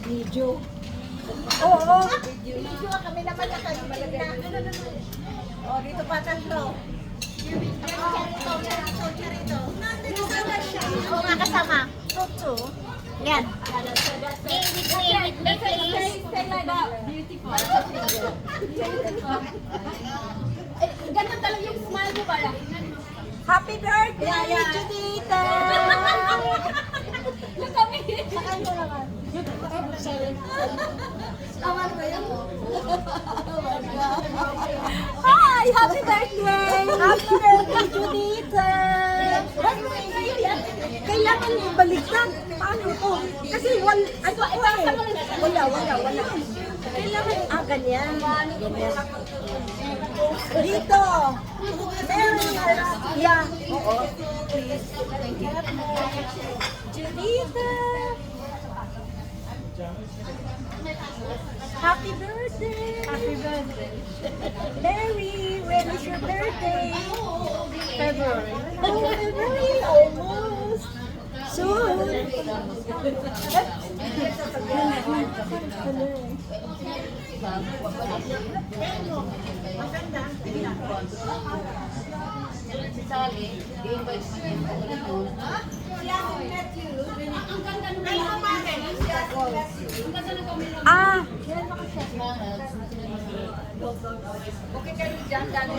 Video. Oo. Video kami naman na kayo. Oh, dito pa tatlo. Charito. Oo nga kasama. Tutsu. Yan. Ganun talaga yung smile mo pala. Happy birthday, Judita! Yung kami. Saan ko naman? Awan ko yun. Hi! Happy birthday! Happy birthday, Judita! Kailangan baliktad. Paano to? Kasi wala. Kailangan, ganyan. Ganyan. Dito. Mary. Yeah. Oo. Please. Judita. Happy birthday. Happy birthday. Mary, when is your birthday? February. Oh, February. Almost. Soon. Si Sally, i-invite mo niya yung ulit. Ang ganda ng okay kayo dyan, dami.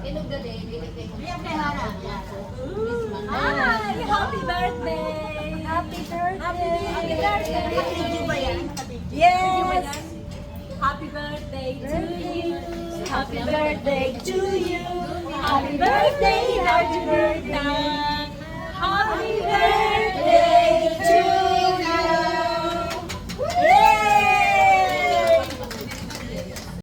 End of the day, binigay ko. Hi! Happy birthday! Happy birthday! Happy birthday! Video ba yan? Yes! Happy birthday to you! Happy birthday to you! Happy birthday! Happy birthday! Happy birthday to